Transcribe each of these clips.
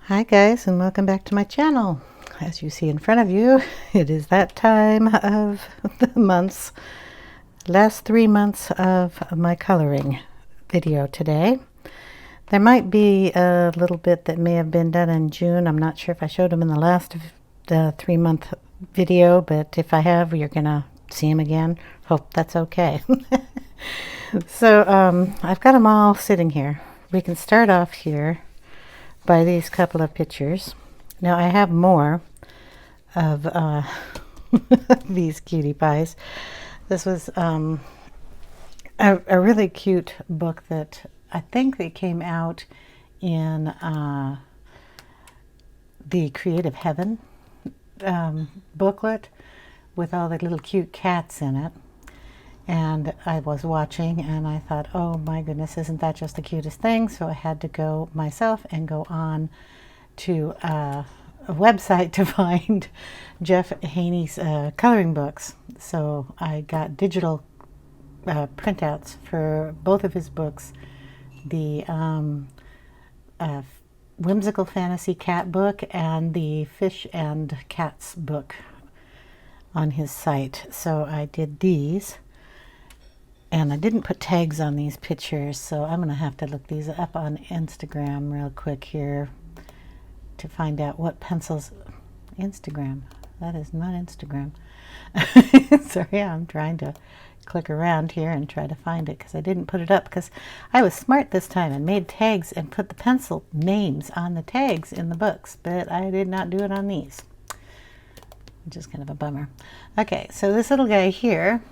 Hi guys, and welcome back to my channel. As you see in front of you, it is that time of the months, last 3 months of my coloring video today. There might be a little bit that may have been done in June. I'm not sure if I showed them in the last 3-month video, but if I have, you're gonna see them again. Hope that's okay. So I've got them all sitting here. We can start off here by these couple of pictures. Now I have more of these cutie pies. This was a really cute book that I think they came out in the Creative Heaven booklet with all the little cute cats in it. And I was watching and I thought, oh my goodness, isn't that just the cutest thing? So I had to go myself and go on to a website to find Jeff Haney's coloring books. So I got digital printouts for both of his books. The Whimsical Fantasy Cat book and the Fish and Cats book on his site. So I did these. And I didn't put tags on these pictures, so I'm going to have to look these up on Instagram real quick here to find out what pencils. Instagram. That is not Instagram. Sorry, I'm trying to click around here and try to find it because I didn't put it up because I was smart this time and made tags and put the pencil names on the tags in the books, but I did not do it on these. Which is kind of a bummer. Okay, so this little guy here,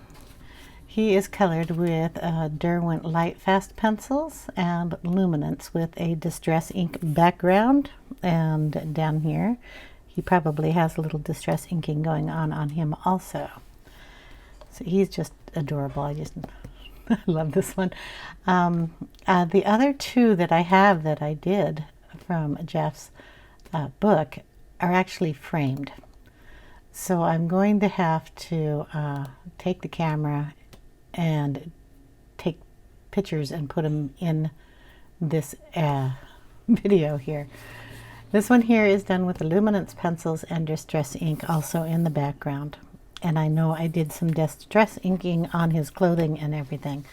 he is colored with Derwent Light Fast pencils and Luminance with a Distress ink background. And down here, he probably has a little distress inking going on him also. So he's just adorable. I just love this one. The other two that I have that I did from Jeff's book are actually framed. So I'm going to have to take the camera and take pictures and put them in this video here. This one here is done with the Luminance pencils and Distress ink also in the background. And I know I did some distress inking on his clothing and everything.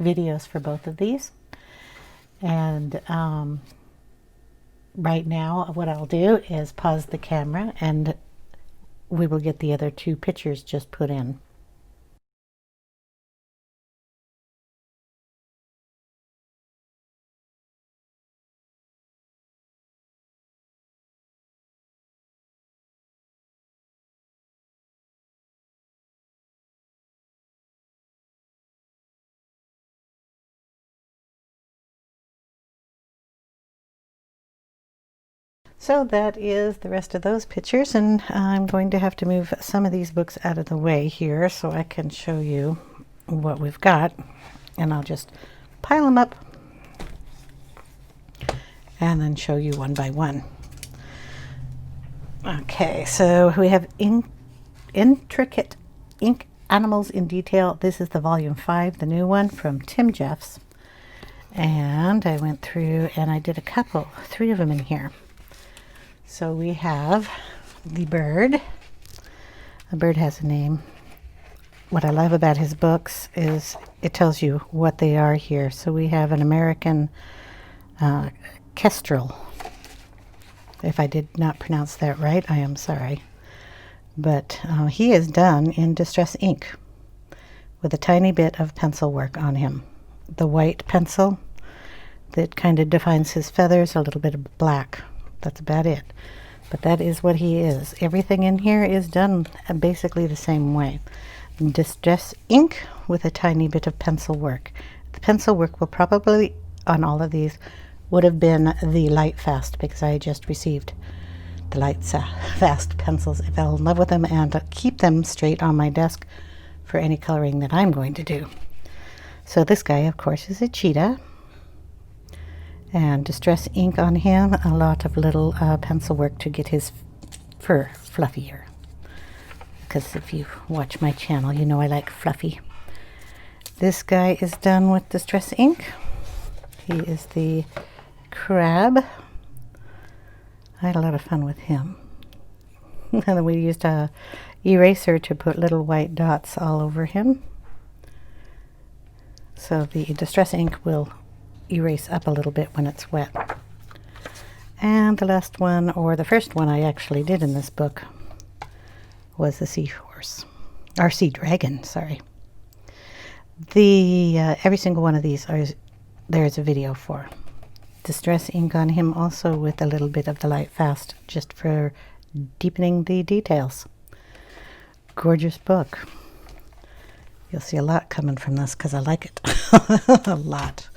Videos for both of these. And right now what I'll do is pause the camera and we will get the other two pictures just put in. So that is the rest of those pictures, and I'm going to have to move some of these books out of the way here so I can show you what we've got, and I'll just pile them up and then show you one by one. Okay, so we have Intricate Ink Animals in Detail. This is the volume 5, the new one from Tim Jeffs, and I went through and I did 3 of them in here. So we have the bird. The bird has a name. What I love about his books is it tells you what they are here. So we have an American kestrel. If I did not pronounce that right, I am sorry. But he is done in Distress ink with a tiny bit of pencil work on him. The white pencil that kind of defines his feathers, a little bit of black. That's about it. But that is what he is. Everything in here is done basically the same way. Distress ink with a tiny bit of pencil work. The pencil work will probably, on all of these, would have been the Light Fast because I just received the Light Fast pencils. I fell in love with them and keep them straight on my desk for any coloring that I'm going to do. So this guy, of course, is a cheetah. And Distress ink on him, a lot of little pencil work to get his fur fluffier. Because if you watch my channel, you know I like fluffy. This guy is done with Distress ink. He is the crab. I had a lot of fun with him. And we used a eraser to put little white dots all over him. So the distress ink will erase up a little bit when it's wet. And the last one, or the first one I actually did in this book, was the seahorse, or sea dragon, sorry. Every single one of these there's a video for. Distress ink on him also with a little bit of the light fast, just for deepening the details. Gorgeous book. You'll see a lot coming from this because I like it a lot.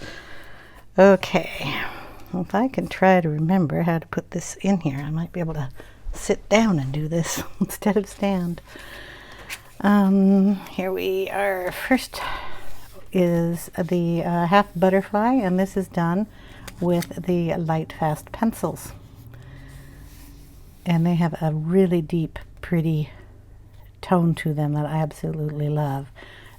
Okay, well, if I can try to remember how to put this in here, I might be able to sit down and do this instead of stand. Here we are. First is the half butterfly, and this is done with the light fast pencils. And they have a really deep, pretty tone to them that I absolutely love.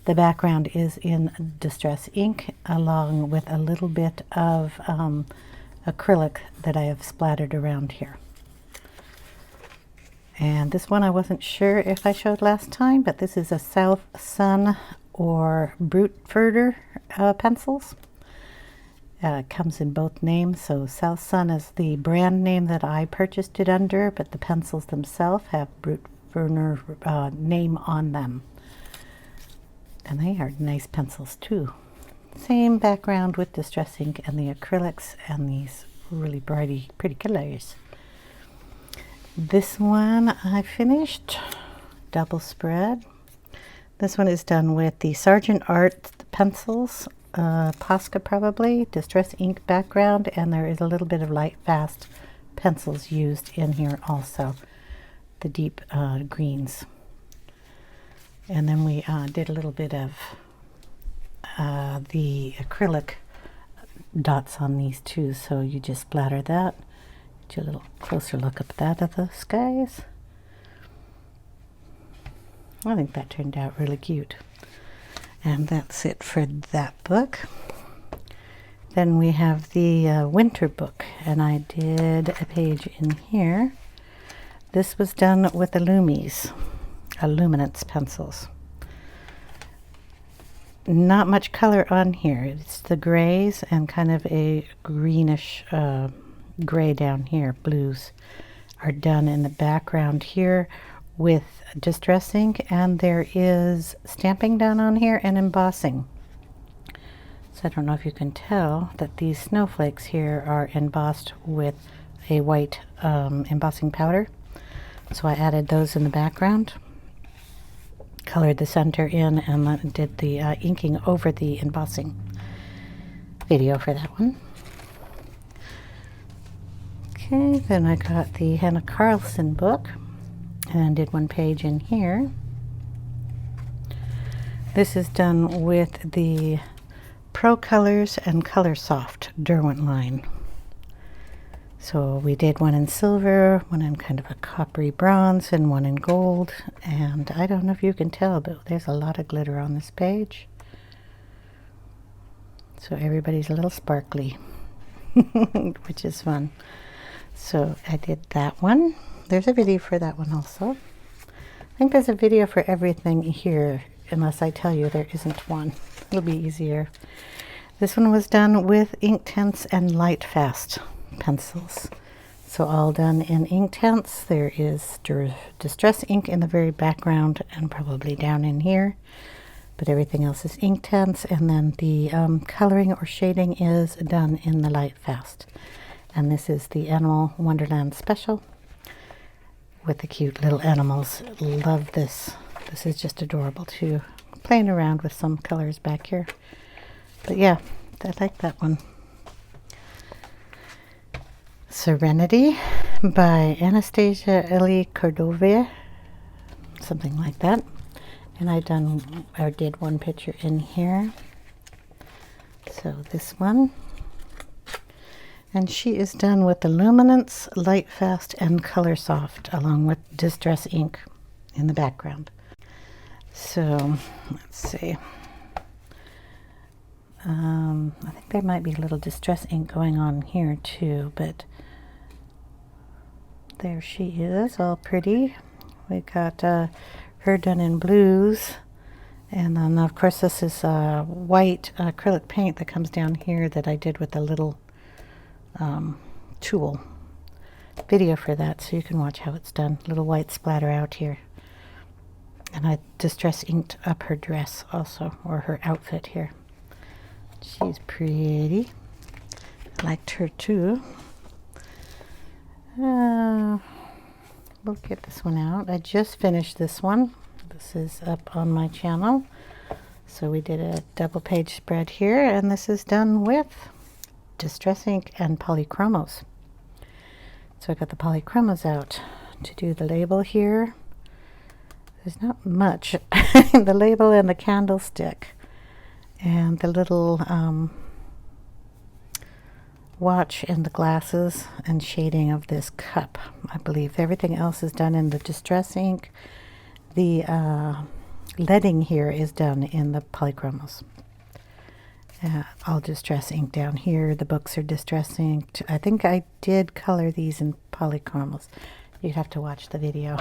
The background is in distress ink along with a little bit of acrylic that I have splattered around here. And this one I wasn't sure if I showed last time, but this is a South Sun or Brutfurter pencils. It comes in both names, so South Sun is the brand name that I purchased it under, but the pencils themselves have Brutfurter name on them. And they are nice pencils too. Same background with distress ink and the acrylics and these really pretty colors. This one I finished, double spread. This one is done with the Sargent Art pencils, Posca probably, distress ink background, and there is a little bit of light fast pencils used in here also, the deep greens. And then we did a little bit of the acrylic dots on these too, so you just splatter that. Get you a little closer look at that of the skies. I think that turned out really cute. And that's it for that book. Then we have the winter book, and I did a page in here. This was done with the Luminance pencils. Not much color on here. It's the grays and kind of a greenish gray down here. Blues are done in the background here with distress ink, and there is stamping done on here and embossing. So I don't know if you can tell that these snowflakes here are embossed with a white embossing powder. So I added those in the background, colored the center in, and did the inking over the embossing video for that one. Okay, then I got the Hannah Carlson book and did one page in here. This is done with the Pro Colors and Color Soft Derwent line. So we did one in silver, one in kind of a coppery bronze, and one in gold. And I don't know if you can tell, but there's a lot of glitter on this page. So everybody's a little sparkly, which is fun. So I did that one. There's a video for that one also. I think there's a video for everything here, unless I tell you there isn't one. It'll be easier. This one was done with Inktense and Light Fast pencils. So all done in Inktense. There is distress ink in the very background and probably down in here, but everything else is Inktense, and then the coloring or shading is done in the Light Fast. And this is the Animal Wonderland Special with the cute little animals. Love this. This is just adorable too. Playing around with some colors back here. But yeah, I like that one. Serenity by Anastasia Eli Cordova, something like that. And I did one picture in here. So this one. And she is done with the Luminance, Light Fast, and Color Soft, along with distress ink in the background. So let's see. I think there might be a little distress ink going on here too, but There she is, all pretty. We got her done in blues. And then, of course, this is white acrylic paint that comes down here that I did with a little tool. Video for that, so you can watch how it's done. Little white splatter out here. And I distress inked up her dress also, or her outfit here. She's pretty. I liked her too. We'll get this one out. I just finished this one. This is up on my channel. So we did a double page spread here, and this is done with distress ink and polychromos. So I got the polychromos out to do the label here. There's not much. The label and the candlestick and the little watch and the glasses and shading of this cup, I believe. Everything else is done in the distress ink. The leading here is done in the polychromos. All distress ink down here. The books are distress inked. I think I did color these in polychromos. You'd have to watch the video.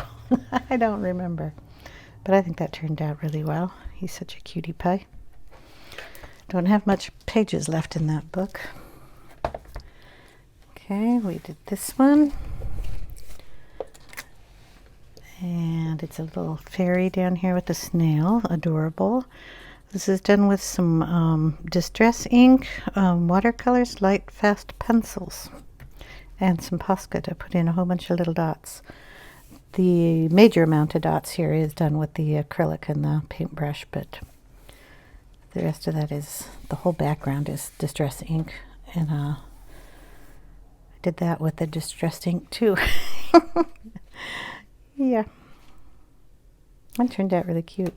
I don't remember. But I think that turned out really well. He's such a cutie pie. Don't have much pages left in that book. Okay, we did this one. And it's a little fairy down here with a snail. Adorable. This is done with some distress ink, watercolors, light fast pencils, and some Posca to put in a whole bunch of little dots. The major amount of dots here is done with the acrylic and the paintbrush, but the rest of that is, the whole background is distress ink. And I did that with the distress ink too. Yeah. That turned out really cute.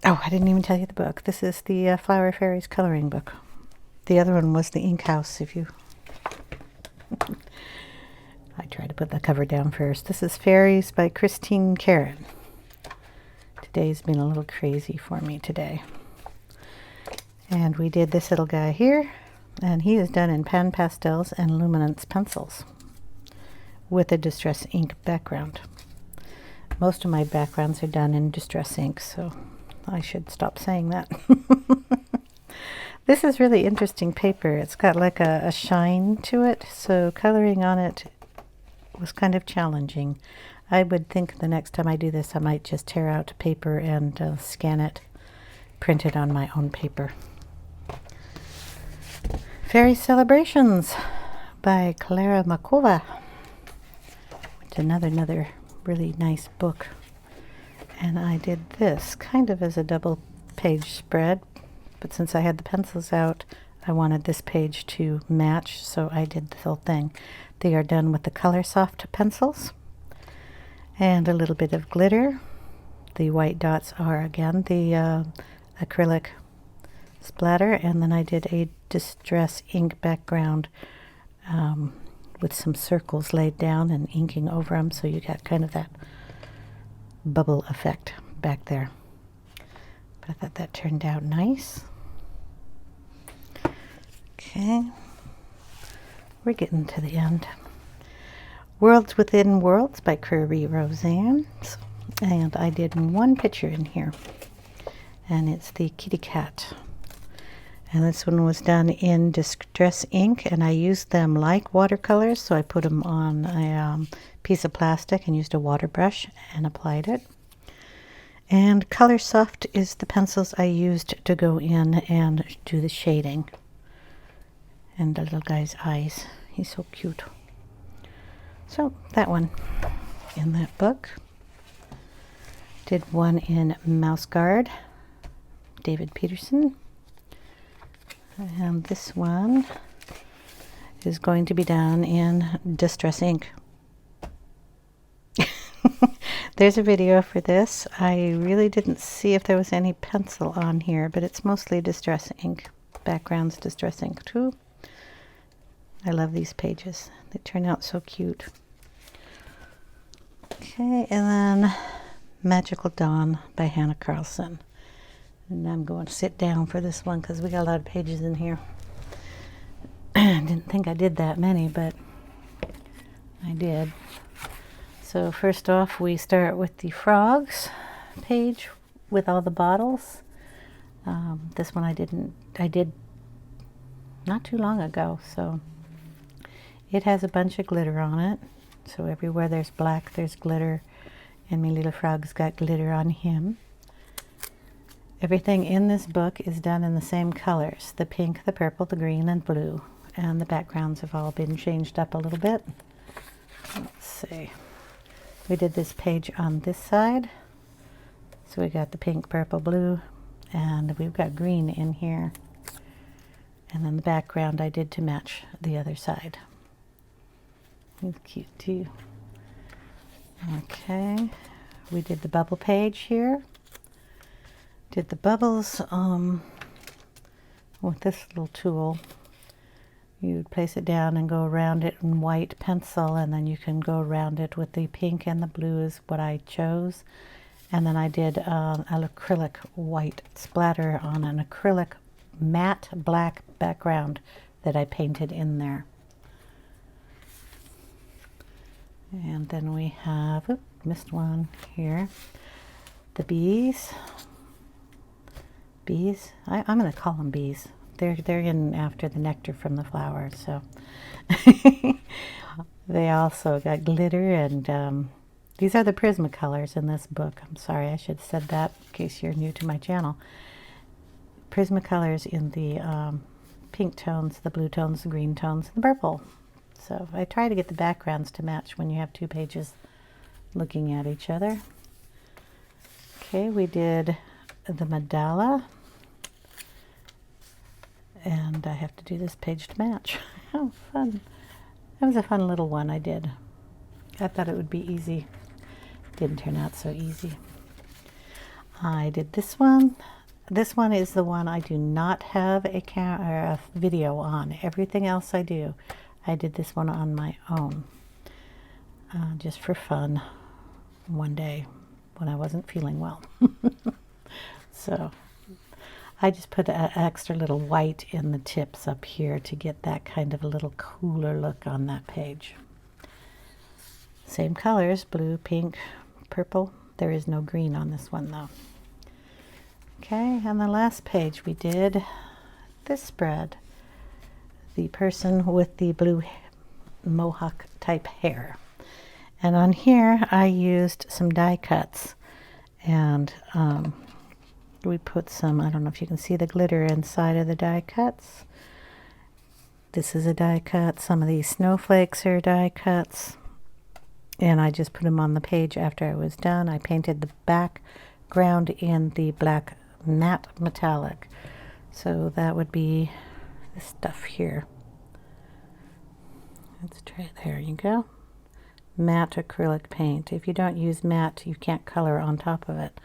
Oh, I didn't even tell you the book. This is the Flower Fairies coloring book. The other one was the Ink House, if you... I tried to put the cover down first. This is Fairies by Christine Karen. Today's been a little crazy for me today. And we did this little guy here, and he is done in pan pastels and luminance pencils with a distress ink background. Most of my backgrounds are done in distress ink, so I should stop saying that. This is really interesting paper. It's got like a shine to it, so coloring on it was kind of challenging. I would think the next time I do this, I might just tear out paper and scan it, print it on my own paper. Fairy Celebrations by Clara Makova. It's another really nice book. And I did this kind of as a double page spread, but since I had the pencils out, I wanted this page to match, so I did the whole thing. They are done with the Color Soft pencils and a little bit of glitter. The white dots are again the acrylic splatter, and then I did a distress ink background with some circles laid down and inking over them, so you got kind of that bubble effect back there. But I thought that turned out nice. Okay, we're getting to the end. Worlds Within Worlds by Kirby Roseanne. And I did one picture in here, and it's the kitty cat. And this one was done in distress ink, and I used them like watercolors, so I put them on a piece of plastic and used a water brush and applied it. And Color Soft is the pencils I used to go in and do the shading. And the little guy's eyes. He's so cute. So that one in that book. Did one in Mouse Guard, David Peterson. And this one is going to be done in distress ink. There's a video for this. I really didn't see if there was any pencil on here, but it's mostly distress ink. Background's distress ink too. I love these pages. They turn out so cute. Okay, and then Magical Dawn by Hannah Carlson. And I'm going to sit down for this one because we got a lot of pages in here. I didn't think I did that many, but I did. So first off, we start with the frogs page with all the bottles. This one I did not too long ago, so it has a bunch of glitter on it. So everywhere there's black, there's glitter, and my little frog's got glitter on him. Everything in this book is done in the same colors, the pink, the purple, the green, and blue. And the backgrounds have all been changed up a little bit. Let's see. We did this page on this side. So we got the pink, purple, blue, and we've got green in here. And then the background I did to match the other side. He's cute too. Okay, we did the bubble page here. Did the bubbles with this little tool. You would place it down and go around it in white pencil, and then you can go around it with the pink and the blue is what I chose. And then I did an acrylic white splatter on an acrylic matte black background that I painted in there. And then we have, oops, missed one here, the bees. Bees, I'm going to call them bees. They're in after the nectar from the flowers, so. They also got glitter, and these are the Prismacolors in this book. I'm sorry, I should have said that in case you're new to my channel. Prismacolors in the pink tones, the blue tones, the green tones, and the purple. So I try to get the backgrounds to match when you have two pages looking at each other. Okay, we did the mandala, and I have to do this page to match. Oh, fun. That was a fun little one I did. I thought it would be easy. Didn't turn out so easy. I did this one. This one is the one I do not have a video on. Everything else I do. I did this one on my own, just for fun, one day when I wasn't feeling well. So I just put an extra little white in the tips up here to get that kind of a little cooler look on that page. Same colors, blue, pink, purple. There is no green on this one though. Okay, on the last page we did this spread. The person with the blue mohawk type hair. And on here I used some die cuts, and we put some, I don't know if you can see the glitter inside of the die cuts. This is a die cut. Some of these snowflakes are die cuts, and I just put them on the page after I was done. I painted the background in the black matte metallic, so that would be this stuff here. Let's try it. There you go. Matte acrylic paint. If you don't use matte, you can't color on top of it,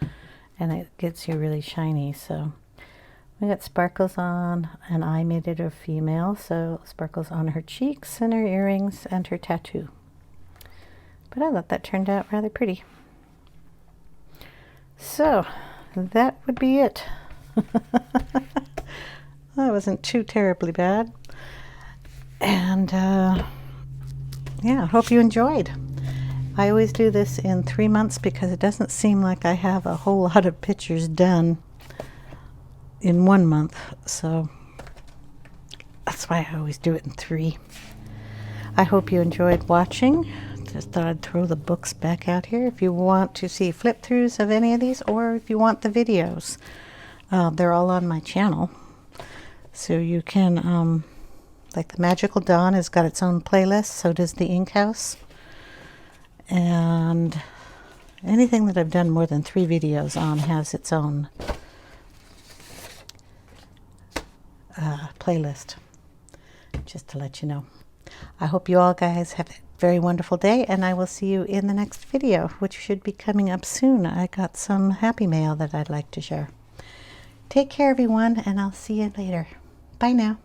and it gets you really shiny. So we got sparkles on, and I made it a female, so sparkles on her cheeks and her earrings and her tattoo. But I thought that turned out rather pretty. So that would be it. That wasn't too terribly bad. And yeah, I hope you enjoyed. I always do this in 3 months because it doesn't seem like I have a whole lot of pictures done in 1 month. So that's why I always do it in 3. I hope you enjoyed watching. Just thought I'd throw the books back out here. If you want to see flip-throughs of any of these, or if you want the videos, they're all on my channel. So you can, like the Magical Dawn has got its own playlist, so does the Ink House. And anything that I've done more than 3 videos on has its own playlist, just to let you know. I hope you all guys have a very wonderful day, and I will see you in the next video, which should be coming up soon. I got some happy mail that I'd like to share. Take care, everyone, and I'll see you later. Bye now.